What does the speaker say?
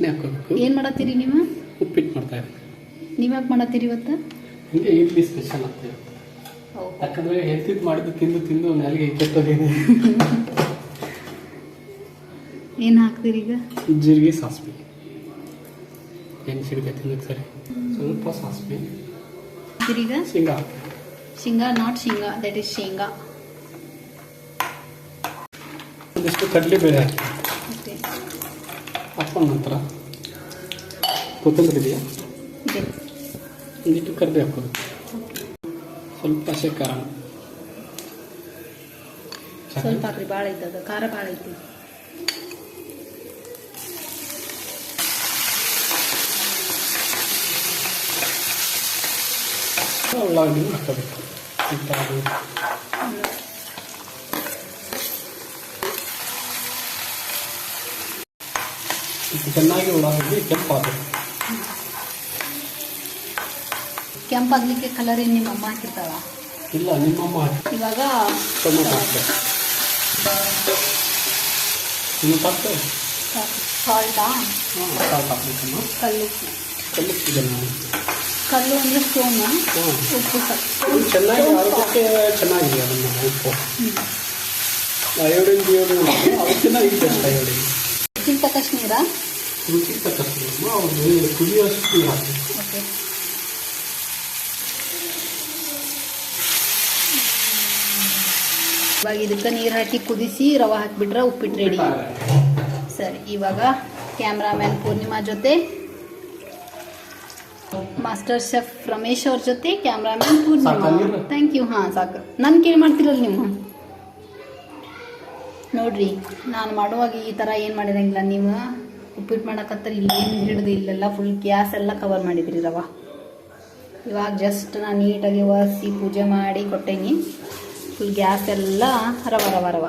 ಹಾಕೋಬೇಕು. ಏನು ಮಾಡತ್ತೀರಿ ನೀವು? ಉಪ್ಪಿಟ್ಟು ಮಾಡ್ತಾ ಇದ್ದೀನಿ. ನೀವು ಯಾಕೆ ಮಾಡತ್ತೀರಿ ಇವತ್ತು? ಹಿಂಗೆ ಇಡ್ಲಿ ಸ್ಪೆಷಲ್ ಅಂತ ಇವತ್ತು. ಯಾಕಂದ್ರೆ ಎತ್ತಿದ್ದು ಮಾಡಿದ್ದು ತಿಂದು ತಿಂದು ನಾಲಿಗೆ ಕೆಟ್ಟೋಗಿದೆ. ಏನು ಹಾಕ್ತೀರಿ ಈಗ? ಜೀರಿಗೆ ಸಾಸಿವೆ ಎಣ್ಸಿಡ್ಗೆ ತಿನ್ನಕ್ಕೆ ಸರಿ. ಸ್ವಲ್ಪ ಸಾಸಿವೆ ಈಗ ಶೇಂಗಾ ಶೇಂಗಾ, ನಾಟ್ ಶೇಂಗಾ, ದಟ್ ಈಸ್ ಶೇಂಗಾ. ಒಂದಿಷ್ಟು ಕಡಲೆಬೇಳೆ ಹಾಕಿ ಓಕೆ, ಹಾಕೊಂಡ ನಂತರ ಕೊತ್ತಂಬರಿ ಇದೆಯಾ, ಇದೆ. ಒಂದಿಟ್ಟು ಕರ್ಬೇ ಹಾಕೋದು, ಸ್ವಲ್ಪ ಹಸಿ ಖಾರ, ಸ್ವಲ್ಪ ಹಾಕ್ರಿ, ಭಾಳ ಐತೆ ಅದು ಖಾರ, ಭಾಳ ಐತಿ. ಉಳ್ಳಾಗಡ್ಡಿನೂ ಹಾಕೋಬೇಕು. ಚೆನ್ನಾಗಿ ಉಳ್ಳಾಗಡ್ಡಿ ಕೆಂಪಾಗಬೇಕು. ಕೆಂಪಾಗ್ಲಿಕ್ಕೆ ಕಲರ್ ಏನು ನಿಮ್ಮ ಅಮ್ಮ ಹಾಕಿರ್ತಾಳ? ಇಲ್ಲ, ನಿಮ್ಮಮ್ಮ ಹಾಕಿ. ಇವಾಗ ಟೊಮೊಟೊ ಹಾಕ್ಬೇಕು. ಟೊಮೊಟೊ ಹಾಕ್ತೇವೆ. ಸಾಲ್ಟಾ? ಹಾಂ, ಸಾಲ್ಟ್ ಹಾಕ್ಬೇಕಮ್ಮ. ಕಲ್ಲು ಕಲ್ಲಿಕ್ಕಿದೆ ನಾವು. ಕಲ್ಲು ಅಂದರೆ ಸ್ಟೋನ್. ಹಾಂ, ಉಪ್ಪು ಇದು ಚೆನ್ನಾಗಿ ಆರೋಗ್ಯಕ್ಕೆ ಚೆನ್ನಾಗಿದೆ. ಅದನ್ನು ಉಪ್ಪು ಅಯೋಡಿನ್ ಡಿಯೋಡಿನ್ ಅದು ಚೆನ್ನಾಗಿ ಬೆಸ್ಟ್. ಅಯೋಡಿನ್ ರುಚಿಗೆ ತಕ್ಕಷ್ಟು ನೀರಾ? ರುಚಿಗೆ ತಕ್ಕಷ್ಟು ಅವ್ರು ಕುದಿಯೋಷ್ಟು ನೀರು ಹಾಕಿ. ಓಕೆ, ಇವಾಗ ಇದಕ್ಕೆ ನೀರು ಹಾಕಿ ಕುದಿಸಿ ರವೆ ಹಾಕಿಬಿಟ್ರೆ ಉಪ್ಪಿಟ್ಟು ರೆಡಿ. ಸರಿ, ಇವಾಗ ಕ್ಯಾಮ್ರಾಮ್ಯಾನ್ ಪೂರ್ಣಿಮಾ ಜೊತೆ, ಮಾಸ್ಟರ್ ಶೆಫ್ ರಮೇಶ್ ಅವ್ರ ಜೊತೆ ಕ್ಯಾಮ್ರಾಮ್ಯಾನ್ ಪೂರ್ಣಿಮಾ. Thank you. ಹಾಂ, ಸಾಕು. ನಾನು ಕೇಳಿ ಮಾಡ್ತಿರಲ್ಲ ನೀವು. ನೋಡ್ರಿ, ನಾನು ಮಾಡುವಾಗ ಈ ಥರ ಏನು ಮಾಡಿರಂಗಿಲ್ಲ. ನೀವು ಉಪ್ಪಿಟ್ಟು ಮಾಡಕತ್ತಾರೆ, ಇಲ್ಲಿ ಏನು ಹಿಡಿದು ಇಲ್ಲೆಲ್ಲ ಫುಲ್ ಗ್ಯಾಸ್ ಎಲ್ಲ ಕವರ್ ಮಾಡಿದ್ರಿ ರವ. ಇವಾಗ ಜಸ್ಟ್ ನಾನು ನೀಟಾಗಿ ಒರೆಸಿ ಪೂಜೆ ಮಾಡಿ ಕೊಟ್ಟೇನಿ. ಫುಲ್ ಗ್ಯಾಸ್ ಎಲ್ಲ ರವ ರವ ರವ.